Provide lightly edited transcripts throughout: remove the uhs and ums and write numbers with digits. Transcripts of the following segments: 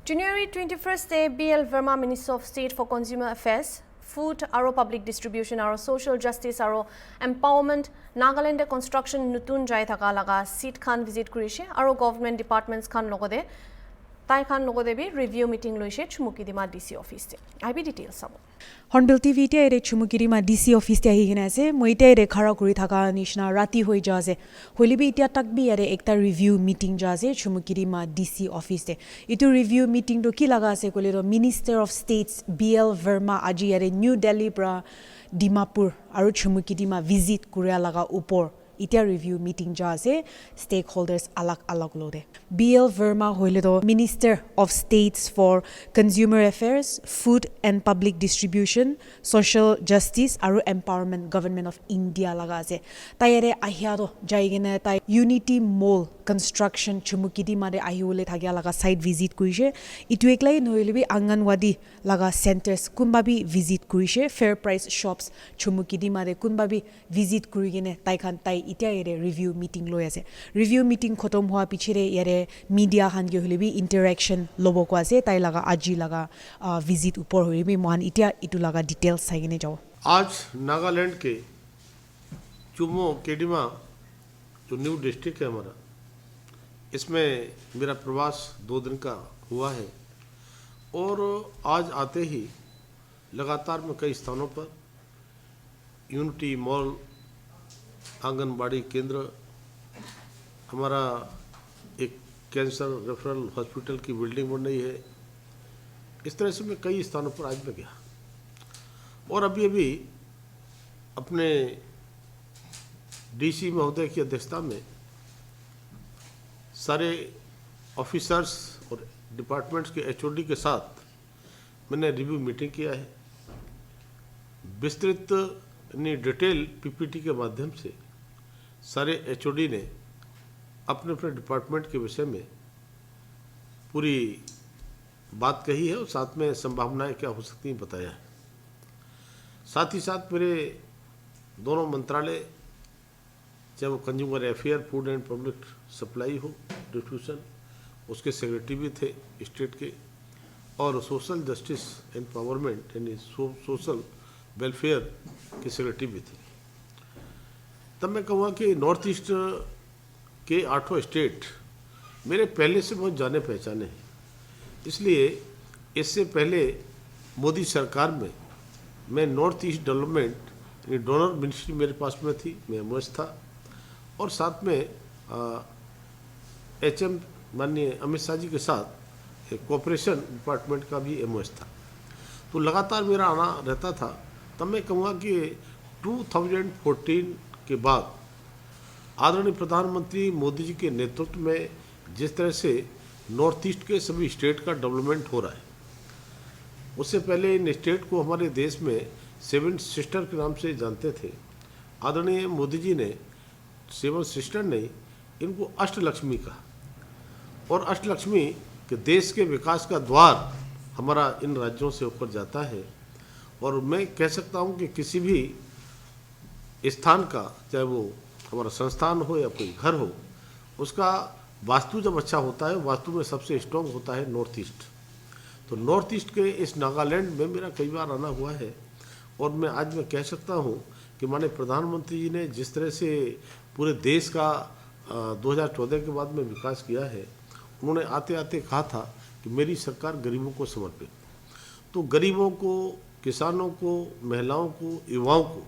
January 21st day BL Verma Minister of State for Consumer Affairs, Food aro Public Distribution aro Social Justice aro Empowerment Nagaland Construction Nutun Jai Thaka laga seat khan visit kurishe aro government departments khan logode tai khan logode bi review meeting loise Chumukidima DC office te IB details sabo Hornbill TV te ere Chumukidima DC office te ahigina ase moite ere khara kuri thaka nishna rati hoi jaase holibi itia tak bi ere ekta review meeting jaase Chumukidima DC office te itu review meeting to ki laga ase kole ro Minister of States BL Verma aji ere New Delhi pra Dimapur aru Chumukidima visit kuria laga upor इतिया review meeting जासे stakeholders अलग अलग लोदे BL Verma होइले तो minister of states for consumer affairs food and public distribution social justice आरो empowerment government of India लगासे तायरे आहिया तो जाइगेने ताय unity mall construction Chumukidima de आहिउले थागिया लगा साइट विजिट कुइसे इतु एकलाई नहोइलेबि आंगनवाड़ी लगा सेंटर्स कुनबाबी विजिट कुइसे fair price shops Chumukidima de कुनबाबी विजिट कुइगेने ताइखान ताइ इतिया एरे रिव्यू मीटिंग लोय आसे रिव्यू मीटिंग खतम हुआ पिछरे यारे मीडिया हान गे होलेबि इंटरेक्शन लोबो को आसे ताइ लगा आजी लगा विजिट ऊपर होइबि मोहन इतिया इतु लगा डिटेल्स साइगने जाओ आज नागालैंड के चुमुकिडिमा जो न्यू डिस्ट्रिक्ट है हमारा इसमें मेरा प्रवास 2 दिन का हुआ है और आज आते ही लगातार मैं कई स्थानों पर यूनिटी मॉल आंगनबाड़ी केंद्र हमारा एक कैंसर रेफरल हॉस्पिटल की बिल्डिंग बन रही है। इस तरह से मैं कई स्थानों पर आज मैं गया और अभी अपने डीसी महोदय की अध्यक्षता में सारे ऑफिसर्स और डिपार्टमेंट्स के एचओडी के साथ मैंने रिव्यू मीटिंग किया है। विस्तृत डिटेल पीपीटी के माध्यम से सारे एचओडी ने अपने अपने डिपार्टमेंट के विषय में पूरी बात कही है और साथ में संभावनाएं क्या हो सकती हैं बताया है। साथ ही साथ मेरे दोनों मंत्रालय चाहे वो consumer affair food and public supply हो डिस्ट्रीब्यूशन उसके सेक्रेटरी भी थे स्टेट के और सोशल जस्टिस एम्पावरमेंट यानी सोशल वेलफेयर के सेक्रेटरी भी थे। तब मैं कहूँगा कि नॉर्थ ईस्ट के 8 स्टेट मेरे पहले से बहुत जाने पहचाने हैं, इसलिए इससे पहले मोदी सरकार में मैं नॉर्थ ईस्ट डेवलपमेंट यानी डोनर मिनिस्ट्री मेरे पास में थी, मैं एमओएस था और साथ में एचएम माननीय अमित शाह जी के साथ एक कोऑपरेशन डिपार्टमेंट का भी एमओएस था। तो लगातार मेरा आना रहता था। तब मैं कहूँगा कि 2014 के बाद आदरणीय प्रधानमंत्री मोदी जी के नेतृत्व में जिस तरह से नॉर्थ ईस्ट के सभी स्टेट का डेवलपमेंट हो रहा है, उससे पहले इन स्टेट को हमारे देश में 7 सिस्टर के नाम से जानते थे। आदरणीय मोदी जी ने 7 सिस्टर नहीं, इनको अष्टलक्ष्मी कहा और अष्टलक्ष्मी के देश के विकास का द्वार हमारा इन राज्यों से ऊपर जाता है। और मैं कह सकता हूँ कि किसी भी स्थान का चाहे वो हमारा संस्थान हो या कोई घर हो, उसका वास्तु जब अच्छा होता है, वास्तु में सबसे स्ट्रॉन्ग होता है नॉर्थ ईस्ट। तो नॉर्थ ईस्ट के इस नागालैंड में मेरा कई बार आना हुआ है और मैं आज मैं कह सकता हूँ कि माननीय प्रधानमंत्री जी ने जिस तरह से पूरे देश का 2014 के बाद में विकास किया है, उन्होंने आते आते कहा था कि मेरी सरकार गरीबों को समर्पित। तो गरीबों को, किसानों को, महिलाओं को, युवाओं को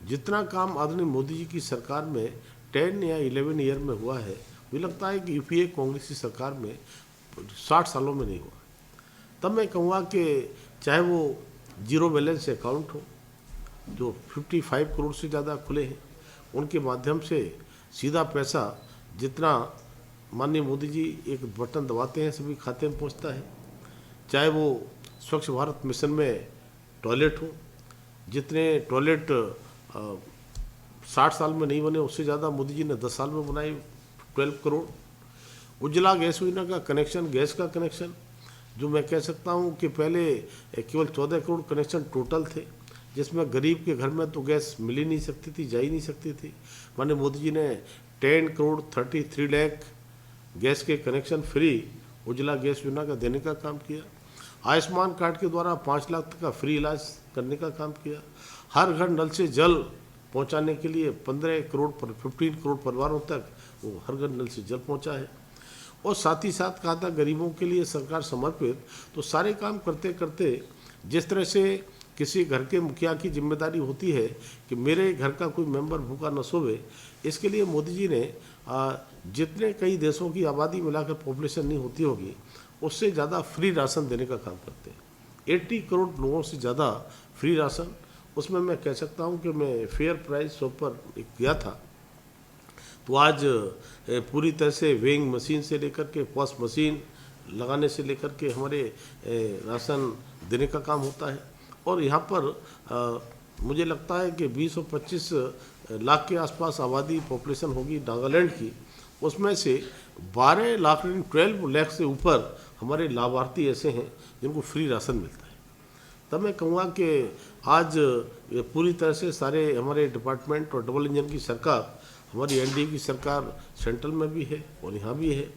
जितना काम आदरणीय मोदी जी की सरकार में 10 या 11 ईयर में हुआ है, मुझे लगता है कि यूपीए कांग्रेस की सरकार में 60 सालों में नहीं हुआ। तब मैं कहूँगा कि चाहे वो जीरो बैलेंस अकाउंट हो जो 55 करोड़ से ज़्यादा खुले हैं, उनके माध्यम से सीधा पैसा जितना माननीय मोदी जी एक बटन दबाते हैं सभी खाते में पहुंचता है। चाहे वो स्वच्छ भारत मिशन में टॉयलेट हो, जितने टॉयलेट 60 साल में नहीं बने उससे ज़्यादा मोदी जी ने 10 साल में बनाए 12 करोड़। उज्ज्वला गैस योजना का कनेक्शन, गैस का कनेक्शन जो मैं कह सकता हूँ कि पहले केवल 14 करोड़ कनेक्शन टोटल थे, जिसमें गरीब के घर में तो गैस मिल ही नहीं सकती थी, जा ही नहीं सकती थी। माननीय मोदी जी ने 10 करोड़ 33 लाख गैस के कनेक्शन फ्री उज्ज्वला गैस योजना का देने का काम किया, आयुष्मान कार्ड के द्वारा 5 लाख तक का फ्री इलाज करने का काम किया, हर घर नल से जल पहुंचाने के लिए 15 करोड़ परिवारों तक वो हर घर नल से जल पहुंचा है। और साथ ही साथ कहा था गरीबों के लिए सरकार समर्पित, तो सारे काम करते करते जिस तरह से किसी घर के मुखिया की जिम्मेदारी होती है कि मेरे घर का कोई मेंबर भूखा न सोवे, इसके लिए मोदी जी ने जितने कई देशों की आबादी मिलाकर पॉपुलेशन नहीं होती होगी उससे ज़्यादा फ्री राशन देने का काम करते हैं। 80 करोड़ लोगों से ज़्यादा फ्री राशन, उसमें मैं कह सकता हूं कि मैं फेयर प्राइस शॉप पर गया था, तो आज पूरी तरह से वेइंग मशीन से लेकर के पॉस मशीन लगाने से लेकर के हमारे राशन देने का काम होता है। और यहाँ पर मुझे लगता है कि 20 और 25 लाख के आसपास आबादी पॉपुलेशन होगी नागालैंड की, उसमें से 12 लाख 12 लाख से ऊपर हमारे लाभार्थी ऐसे हैं जिनको फ्री राशन मिलता है। तब मैं कहूँगा कि आज पूरी तरह से सारे हमारे डिपार्टमेंट और डबल इंजन की सरकार, हमारी एनडीए की सरकार सेंट्रल में भी है और यहाँ भी है।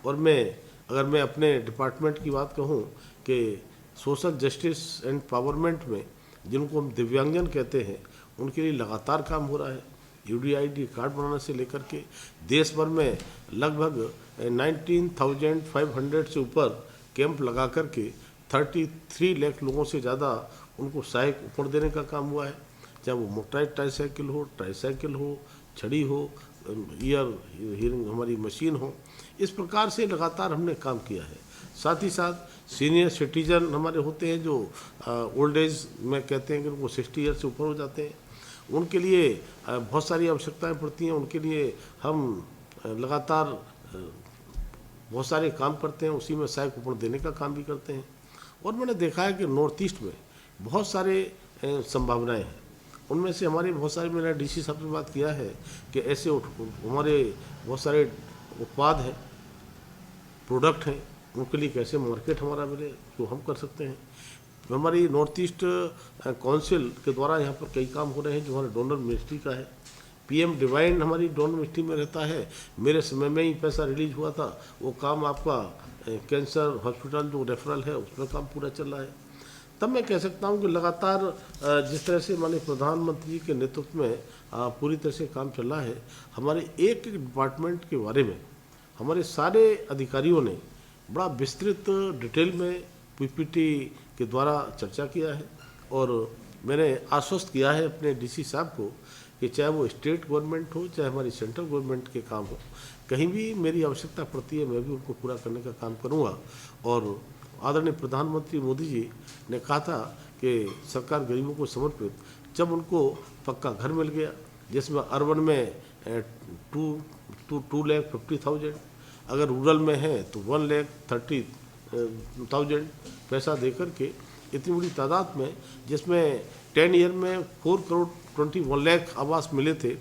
और अगर मैं अपने डिपार्टमेंट की बात कहूँ कि सोशल जस्टिस एंड पावरमेंट में जिनको हम दिव्यांगजन कहते हैं उनके लिए लगातार काम हो रहा है। यूडीआईडी कार्ड बनाने से लेकर के देश भर में लगभग 19,500 से ऊपर कैंप लगा करके 33 लाख लोगों से ज़्यादा उनको सहायक उपकरण देने का काम हुआ है, चाहे वो मोटराइज ट्राईसाइकिल हो, छड़ी हो, ईयरिंग हमारी मशीन हो। इस प्रकार से लगातार हमने काम किया है। साथ ही साथ सीनियर सिटीजन हमारे होते हैं जो ओल्ड एज में कहते हैं कि उनको 60 ईयर से ऊपर हो जाते हैं, उनके लिए बहुत सारी आवश्यकताएं पड़ती हैं, उनके लिए हम लगातार बहुत सारे काम करते हैं, उसी में सहायक उपकरण देने का काम भी करते हैं। और मैंने देखा है कि नॉर्थ ईस्ट में बहुत सारे संभावनाएं हैं, उनमें से हमारे बहुत सारे, मैंने डीसी साहब से बात किया है कि ऐसे हमारे बहुत सारे उत्पाद हैं, प्रोडक्ट हैं, उनके लिए कैसे मार्केट हमारा मिले तो हम कर सकते हैं। हमारी नॉर्थ ईस्ट काउंसिल के द्वारा यहाँ पर कई काम हो रहे हैं जो हमारे डोनर मिनिस्ट्री का है। पीएम डिवाइन हमारी डोनर मिनिस्ट्री में रहता है, मेरे समय में ही पैसा रिलीज हुआ था, वो काम आपका कैंसर हॉस्पिटल जो रेफरल है उसमें काम पूरा चल रहा है। तब मैं कह सकता हूँ कि लगातार जिस तरह से माननीय प्रधानमंत्री के नेतृत्व में पूरी तरह से काम चल रहा है, हमारे एक डिपार्टमेंट के बारे में हमारे सारे अधिकारियों ने बड़ा विस्तृत डिटेल में पीपीटी के द्वारा चर्चा किया है। और मैंने आश्वस्त किया है अपने डीसी साहब को कि चाहे वो स्टेट गवर्नमेंट हो चाहे हमारी सेंट्रल गवर्नमेंट के काम हो, कहीं भी मेरी आवश्यकता पड़ती है मैं भी उनको पूरा करने का काम करूँगा। और आदरणीय प्रधानमंत्री मोदी जी ने कहा था कि सरकार गरीबों को समर्पित, जब उनको पक्का घर मिल गया जिसमें अर्बन में 2,50,000, अगर रूरल में है तो 1,30,000 पैसा देकर के इतनी बड़ी तादाद में, जिसमें 10 ईयर में 4,21 लाख आवास मिले थे,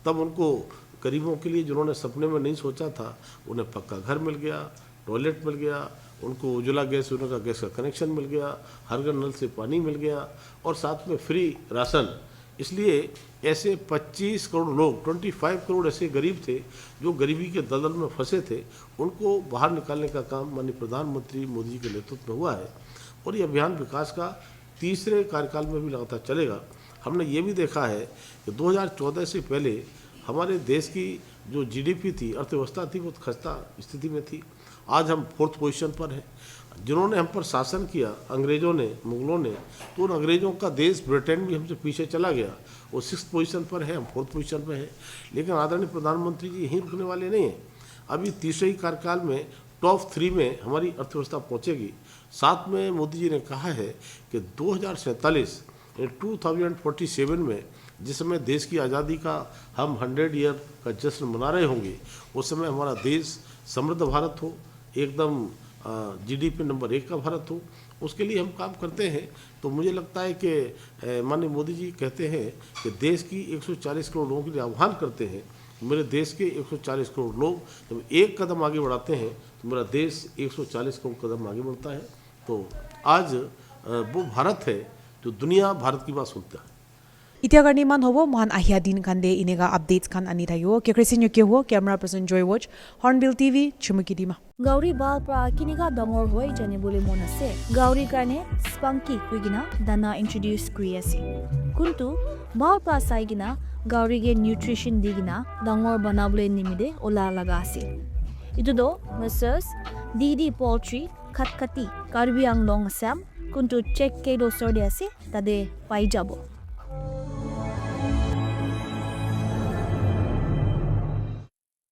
तब उनको गरीबों के लिए जिन्होंने सपने में नहीं सोचा था उन्हें पक्का घर मिल गया, टॉयलेट मिल गया, उनको उज्ज्वला गैस योजना का गैस का कनेक्शन मिल गया, हर घर नल से पानी मिल गया और साथ में फ्री राशन। इसलिए ऐसे 25 करोड़ लोग, 25 करोड़ ऐसे गरीब थे जो गरीबी के दलदल में फंसे थे, उनको बाहर निकालने का काम माननीय प्रधानमंत्री मोदी जी के नेतृत्व में हुआ है। और ये अभियान विकास का तीसरे कार्यकाल में भी लगातार चलेगा। हमने ये भी देखा है कि 2014 से पहले हमारे देश की जो जीडीपी थी, अर्थव्यवस्था थी, बहुत खस्ता स्थिति में थी। आज हम 4th पोजीशन पर हैं। जिन्होंने हम पर शासन किया, अंग्रेज़ों ने, मुगलों ने, तो उन अंग्रेज़ों का देश ब्रिटेन भी हमसे पीछे चला गया, वो 6th पोजीशन पर है, हम 4th पोजीशन पर है। लेकिन आदरणीय प्रधानमंत्री जी यहीं रुकने वाले नहीं हैं। अभी तीसरे ही कार्यकाल में टॉप 3 में हमारी अर्थव्यवस्था पहुँचेगी। साथ में मोदी जी ने कहा है कि 2047 2047 में जिस समय देश की आज़ादी का हम 100 ईयर का जश्न मना रहे होंगे, उस समय हमारा देश समृद्ध भारत हो, एकदम जीडीपी नंबर 1 का भारत हो, उसके लिए हम काम करते हैं। तो मुझे लगता है कि माननीय मोदी जी कहते हैं कि देश की 140 करोड़ लोगों के लिए आह्वान करते हैं। मेरे देश के 140 करोड़ लोग जब एक कदम आगे बढ़ाते हैं तो मेरा देश 140 करोड़ कदम आगे बढ़ता है। तो आज वो भारत है जो दुनिया भारत की बात सुनता है। इतिया करनी मान होबो महान आहिया दिन खान दे इनेगा अपडेट्स खान अनि थायो के क्रिसिन यो के हो camera person Joy watch Hornbill TV Chumukidima. গাউৰি বাল পৰা কিনিকা ডাঙৰ হৈ জানিবলৈ মন আছে গাউৰিৰ কাৰণে স্পাংকি কৈ কিনা দানা ইন্ট্ৰডিউচ কৰি আছে কিন্তু বাল পৰা চাই কিনা গাউৰিকে নিউট্ৰিশ্যন দি কিনা ডাঙৰ বনাবলৈ নিমিতে ওলা লগা আছে ইটোতো মিছাৰ্ছ ডিডি পল্ট্ৰি খাটখাটি কাৰ্বি আংলং আছাম কোনটো চেক কেইডোচৰ দি আছে তাতে পাই যাব